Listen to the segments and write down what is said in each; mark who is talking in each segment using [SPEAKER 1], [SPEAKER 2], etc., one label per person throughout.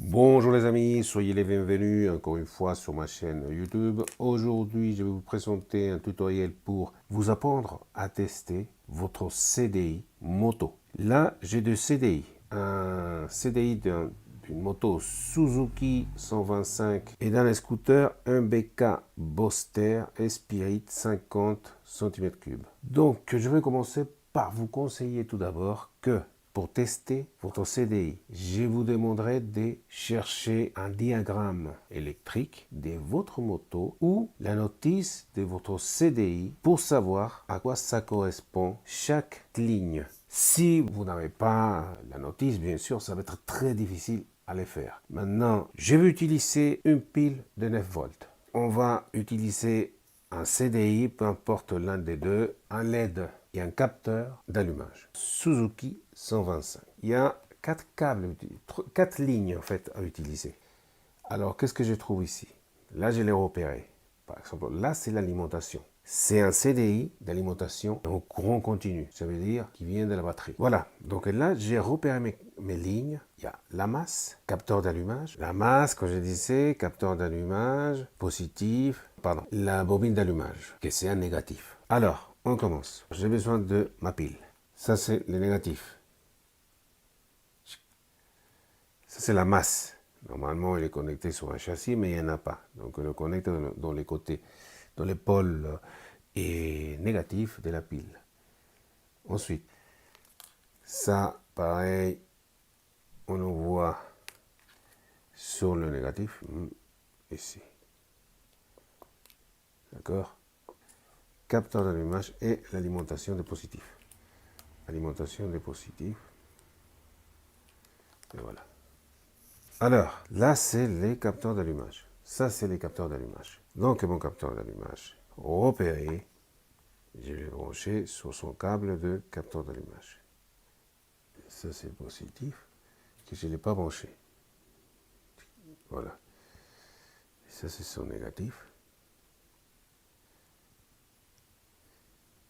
[SPEAKER 1] Bonjour les amis, soyez les bienvenus encore une fois sur ma chaîne YouTube. Aujourd'hui, je vais vous présenter un tutoriel pour vous apprendre à tester votre CDI moto. Là, j'ai deux CDI. Un CDI d'une moto Suzuki 125 et dans les scooters, un BK Boster Spirit 50 cm3. Donc, je vais commencer par vous conseiller tout d'abord que pour tester votre CDI, je vous demanderai de chercher un diagramme électrique de votre moto ou la notice de votre CDI pour savoir à quoi ça correspond chaque ligne. Si vous n'avez pas la notice, bien sûr, ça va être très difficile à le faire. Maintenant, je vais utiliser une pile de 9 volts. On va utiliser un CDI, peu importe l'un des deux, un LED et un capteur d'allumage. Suzuki 125. Il y a 4 câbles, 4 lignes en fait à utiliser. Alors, qu'est-ce que je trouve ici? Là, je l'ai repéré. Par exemple, là, c'est l'alimentation. C'est un CDI d'alimentation au courant continu. Ça veut dire qu'il vient de la batterie. Voilà. Donc là, j'ai repéré mes lignes. Il y a la masse, capteur d'allumage. La masse, comme je disais, capteur d'allumage, positif. Pardon, la bobine d'allumage, que c'est un négatif. Alors, on commence. J'ai besoin de ma pile. Ça, c'est le négatif. Ça, c'est la masse. Normalement, il est connecté sur un châssis, mais il n'y en a pas. Donc, on le connecte dans les côtés, dans les pôles et négatifs de la pile. Ensuite, ça, pareil, on le voit sur le négatif, ici. D'accord? Capteur d'allumage et l'alimentation des positifs. Alimentation des positifs. Et voilà. Alors, là, c'est les capteurs d'allumage. Ça, c'est les capteurs d'allumage. Donc, mon capteur d'allumage repéré, je l'ai branché sur son câble de capteur d'allumage. Ça, c'est le positif que je ne l'ai pas branché. Voilà. Et ça, c'est son négatif.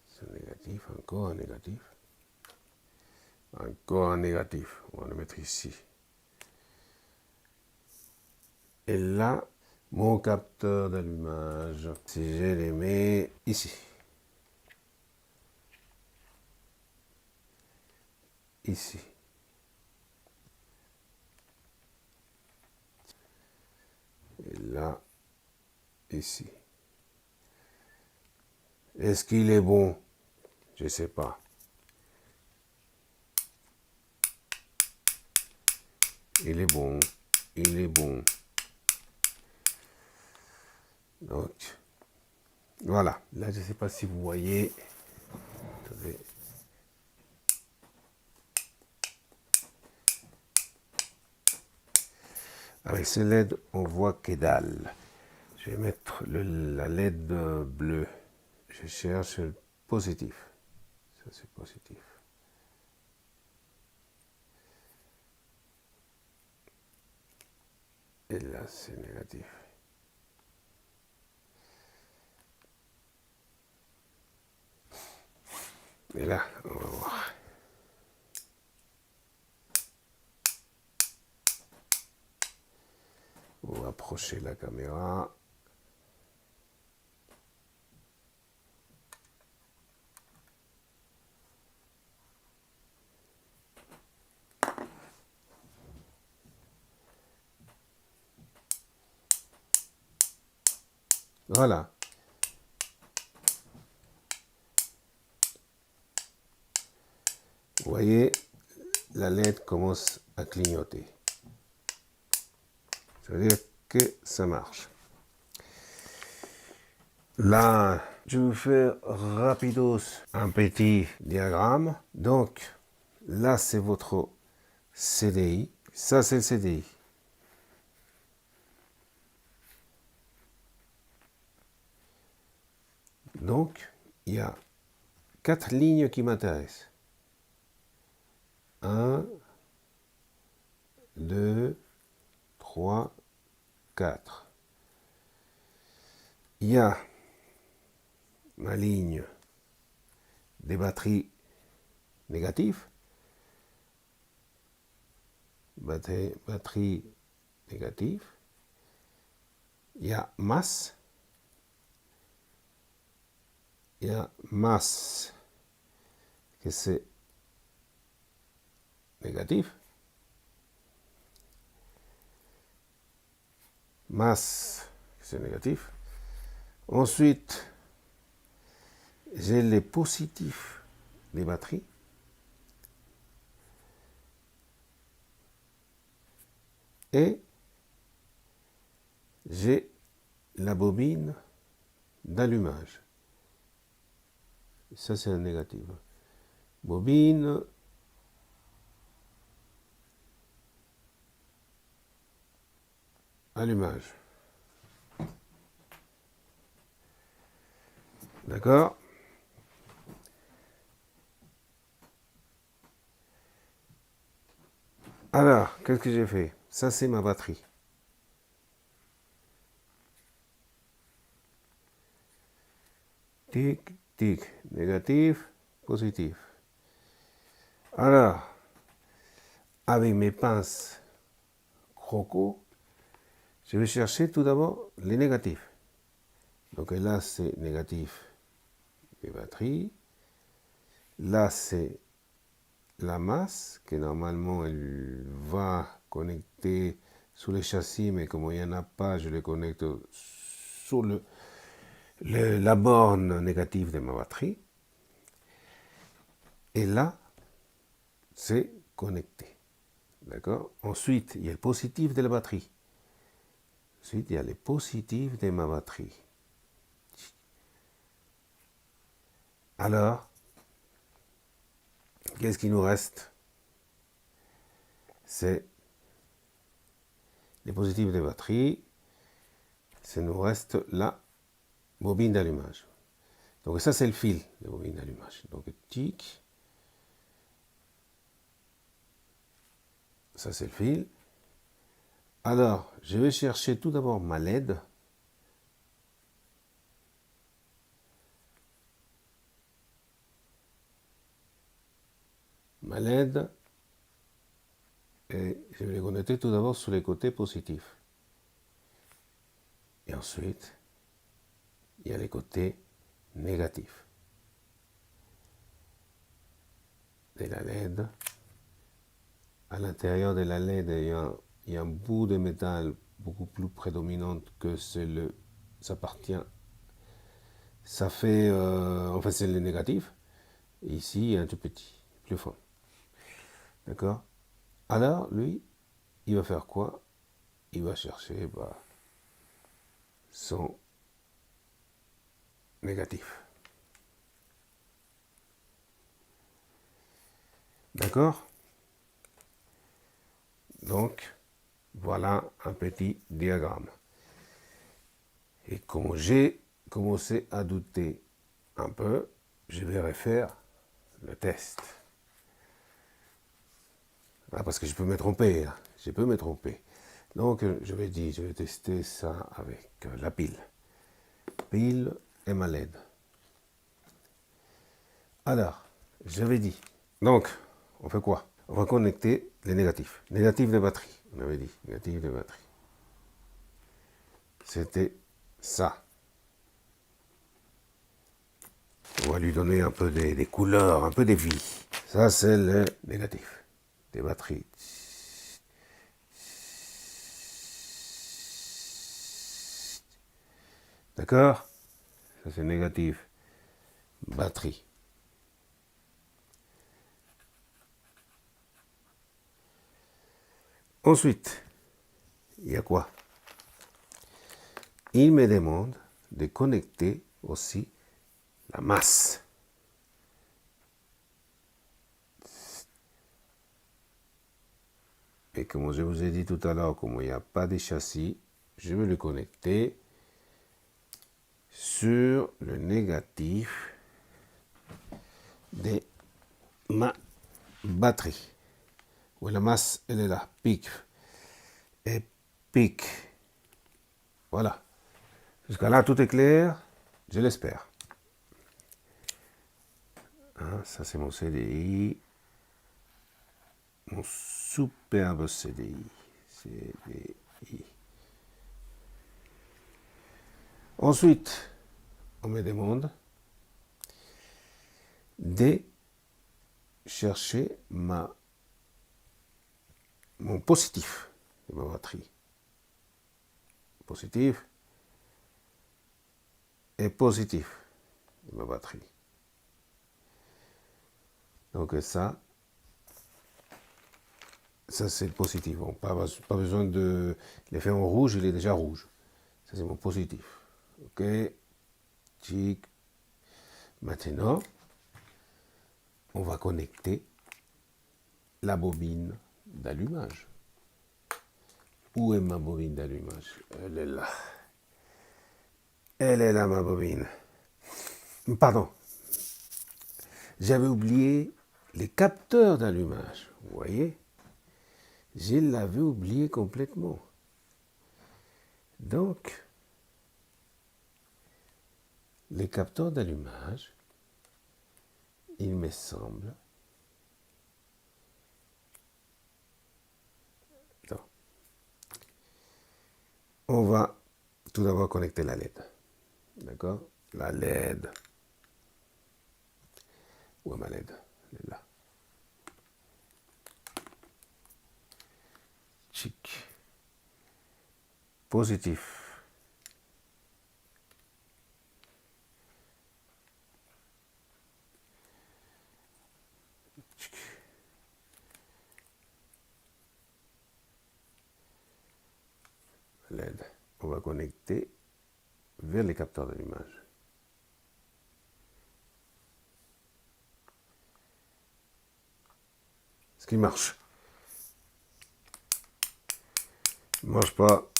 [SPEAKER 1] Son négatif, encore un négatif. Encore un négatif. On va le mettre ici. Et là, mon capteur d'allumage, si je les mets ici. Ici. Et là, ici. Est-ce qu'il est bon? Je ne sais pas. Il est bon. Il est bon. Donc, voilà. Là, je ne sais pas si vous voyez. Attendez. Avec ce LED, on voit que dalle. Je vais mettre la LED bleue. Je cherche le positif. Ça, c'est positif. Et là, c'est négatif. Et là, on va voir. On va approcher la caméra. Voilà. Vous voyez, la LED commence à clignoter. Ça veut dire que ça marche. Là, je vais vous faire rapidos un petit diagramme. Donc, là, c'est votre CDI. Ça, c'est le CDI. Donc, il y a 4 lignes qui m'intéressent. 1, 2, 3, 4. Il y a ma ligne des batteries négatives. Batterie négatif. Il y a masse. Il y a masse que c'est négatif. Masse que c'est négatif. Ensuite, j'ai les positifs des batteries. Et j'ai la bobine d'allumage. Ça, c'est un négatif. Bobine allumage. D'accord? Alors, qu'est-ce que j'ai fait? Ça, c'est ma batterie. Tic, tic, négatif, positif. Alors, avec mes pinces croco, je vais chercher tout d'abord les négatifs. Donc là, c'est négatif des batteries. Là, c'est la masse, que normalement, elle va connecter sur les châssis, mais comme il n'y en a pas, je les connecte sur la borne négative de ma batterie. Et là, c'est connecté. D'accord? Ensuite, il y a le positif de la batterie. Ensuite, il y a les positifs de ma batterie. Alors, qu'est-ce qui nous reste? C'est les positifs des batteries. Ça nous reste la bobine d'allumage. Donc ça, c'est le fil de bobine d'allumage. Donc tic. Ça, c'est le fil. Alors, je vais chercher tout d'abord ma LED. Ma LED. Et je vais les connecter tout d'abord sur les côtés positifs. Et ensuite, il y a les côtés négatifs de la LED. À l'intérieur de la LED, il y a un bout de métal beaucoup plus prédominant que ça appartient. Ça fait, en fait, c'est le négatif. Et ici, il y a un tout petit, plus fin. D'accord? Alors, lui, il va faire quoi? Il va chercher son négatif. D'accord? Donc, voilà un petit diagramme. Et comme j'ai commencé à douter un peu, je vais refaire le test. Ah, parce que je peux me tromper, hein. Je peux me tromper. Donc, je vais tester ça avec la pile. Pile et ma LED. Alors, j'avais dit. Donc, on fait quoi? On va connecter les négatifs. Négatifs de batterie. On avait dit, négatifs de batterie. C'était ça. On va lui donner un peu des couleurs, un peu de vie. Ça, c'est le négatif des batteries. D'accord? Ça, c'est négatif. Batterie. Ensuite, il y a quoi? Il me demande de connecter aussi la masse. Et comme je vous ai dit tout à l'heure, comme il n'y a pas de châssis, je vais le connecter sur le négatif de ma batterie. Où la masse, elle est là. Pic. Et pic. Voilà. Jusqu'à là, tout est clair. Je l'espère. Hein, ça, c'est mon CDI. Mon superbe CDI. CDI. Ensuite, on me demande de chercher mon positif de ma batterie. Positif et positif de ma batterie. Donc ça c'est le positif. Bon, pas besoin de le faire en rouge, il est déjà rouge. Ça c'est mon positif. Ok, chic. Maintenant, on va connecter la bobine d'allumage. Où est ma bobine d'allumage? Elle est là. Elle est là, ma bobine. Pardon. J'avais oublié les capteurs d'allumage. Vous voyez? Je l'avais oublié complètement. Donc, les capteurs d'allumage, il me semble. Attends. On va tout d'abord connecter la LED. D'accord? La LED. Où est ma LED? Elle est là. Chic. Positif. Chic. LED. On va connecter vers les capteurs d'allumage. Ce qui marche. Il ne marche pas.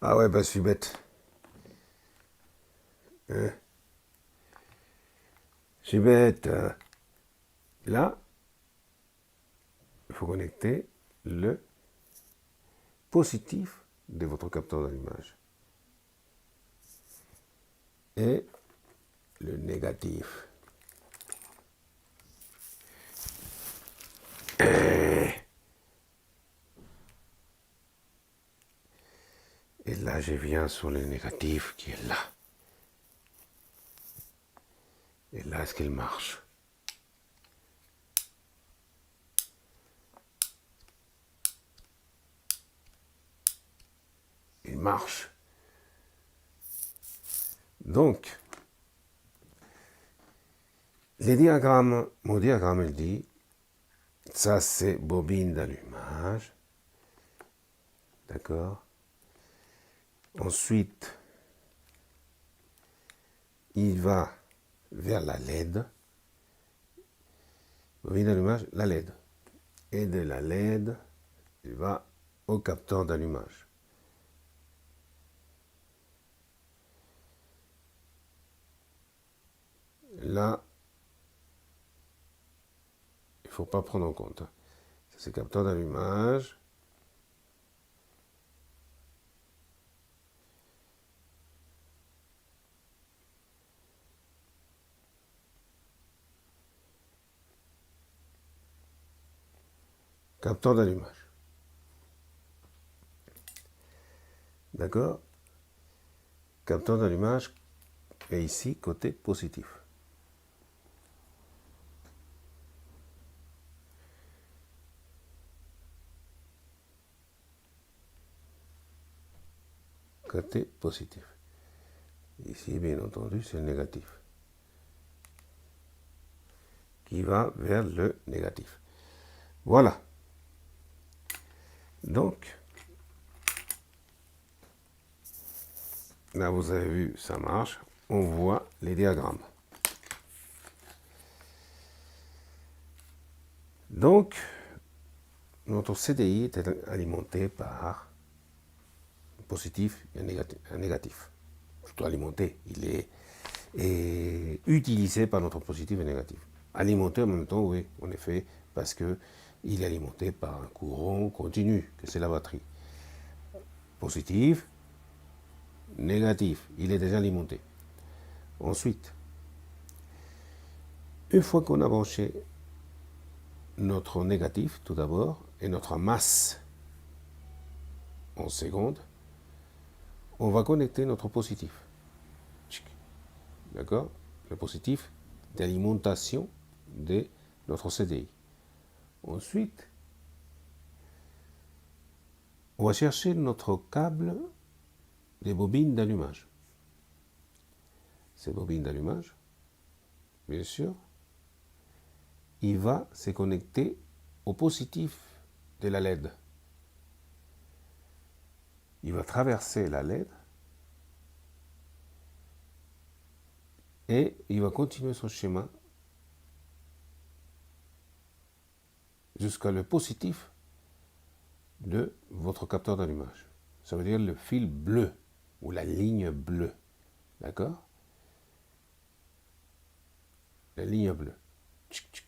[SPEAKER 1] Ah ouais, bah je suis bête. Hein? Je suis bête. Là, il faut connecter le positif de votre capteur d'allumage et le négatif. Et là, je viens sur le négatif qui est là. Et là, est-ce qu'il marche? Il marche. Donc, les diagrammes, mon diagramme, il dit, ça c'est bobine d'allumage. D'accord? Ensuite, il va vers la LED. Bobine d'allumage, la LED. Et de la LED, il va au capteur d'allumage. Là, il ne faut pas prendre en compte. Ça, c'est capteur d'allumage. Capteur d'allumage. D'accord? Capteur d'allumage est ici côté positif. Côté positif. Ici, bien entendu, c'est le négatif. Qui va vers le négatif. Voilà. Donc, là, vous avez vu, ça marche. On voit les diagrammes. Donc, notre CDI est alimenté par un positif et un négatif. Plutôt alimenté. Il est utilisé par notre positif et négatif. Alimenté en même temps, oui, en effet, parce que il est alimenté par un courant continu, que c'est la batterie. Positif, négatif, il est déjà alimenté. Ensuite, une fois qu'on a branché notre négatif, tout d'abord, et notre masse en secondes, on va connecter notre positif. D'accord? Le positif d'alimentation de notre CDI. Ensuite, on va chercher notre câble des bobines d'allumage. Ces bobines d'allumage, bien sûr, il va se connecter au positif de la LED. Il va traverser la LED et il va continuer son chemin jusqu'à le positif de votre capteur d'allumage. Ça veut dire le fil bleu ou la ligne bleue. D'accord? La ligne bleue. Tchic, tchic.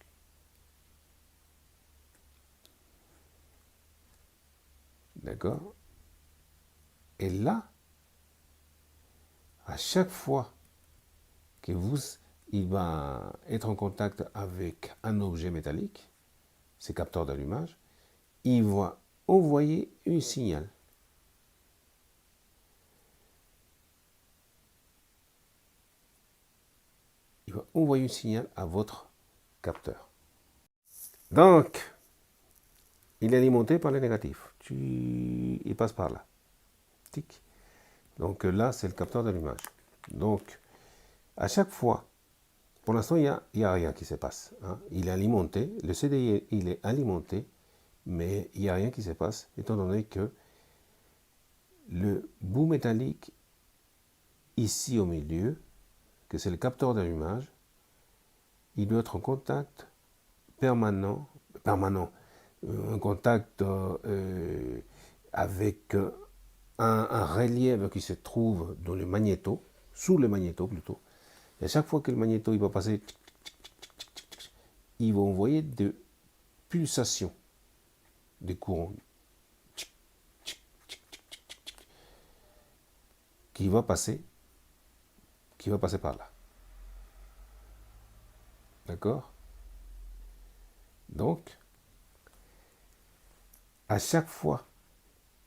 [SPEAKER 1] D'accord? Et là, à chaque fois que il va être en contact avec un objet métallique, ces capteurs d'allumage, il va envoyer un signal. Il va envoyer un signal à votre capteur. Donc, il est alimenté par les négatifs. Il passe par là. Tic. Donc là, c'est le capteur d'allumage. Donc, à chaque fois, pour l'instant, il n'y a rien qui se passe. Hein. Il est alimenté, le CDI, il est alimenté, mais il n'y a rien qui se passe, étant donné que le bout métallique, ici au milieu, que c'est le capteur d'allumage, il doit être en contact permanent, en contact avec un relief qui se trouve dans le magnéto, sous le magnéto plutôt. Et à chaque fois que le magnéto il va passer, il va envoyer des pulsations, des courants, qui va passer par là. D'accord? Donc, à chaque fois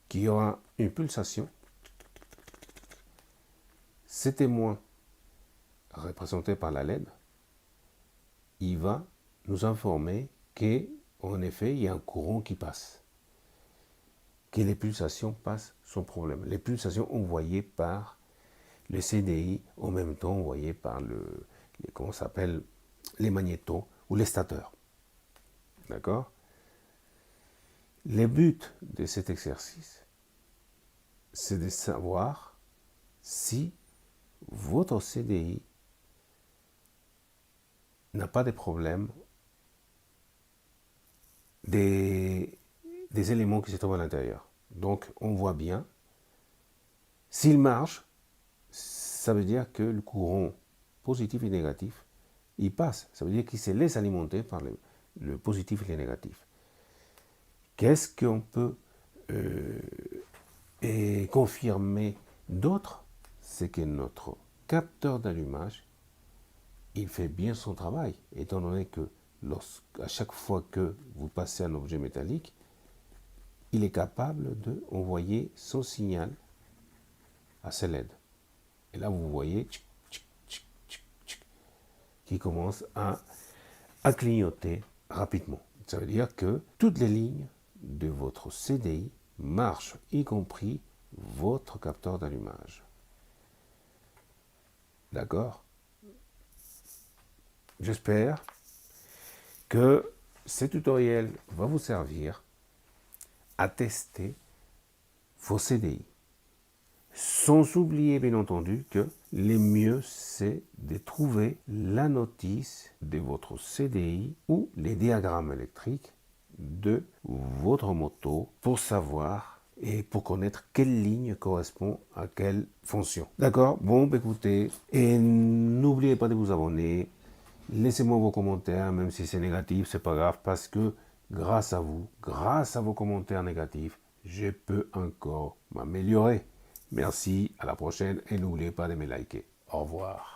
[SPEAKER 1] qu'il y aura une pulsation, ce témoin représenté par la LED, il va nous informer qu'en effet, il y a un courant qui passe, que les pulsations passent sans problème. Les pulsations envoyées par le CDI, en même temps envoyées par comment s'appelle, les magnétos ou les stateurs. D'accord? Le but de cet exercice, c'est de savoir si votre CDI n'a pas de problème des éléments qui se trouvent à l'intérieur. Donc, on voit bien, s'il marche, ça veut dire que le courant positif et négatif, il passe. Ça veut dire qu'il se laisse alimenter par le positif et le négatif. Qu'est-ce qu'on peut confirmer d'autre? C'est que notre capteur d'allumage, il fait bien son travail, étant donné que à chaque fois que vous passez un objet métallique, il est capable d'envoyer son signal à ces LED. Et là, vous voyez qui commence à clignoter rapidement. Ça veut dire que toutes les lignes de votre CDI marchent, y compris votre capteur d'allumage. D'accord? J'espère que ce tutoriel va vous servir à tester vos CDI. Sans oublier, bien entendu, que le mieux, c'est de trouver la notice de votre CDI ou les diagrammes électriques de votre moto pour savoir et pour connaître quelle ligne correspond à quelle fonction. D'accord? Bon, écoutez, et n'oubliez pas de vous abonner. Laissez-moi vos commentaires, même si c'est négatif, c'est pas grave, parce que grâce à vous, grâce à vos commentaires négatifs, je peux encore m'améliorer. Merci, à la prochaine et n'oubliez pas de me liker. Au revoir.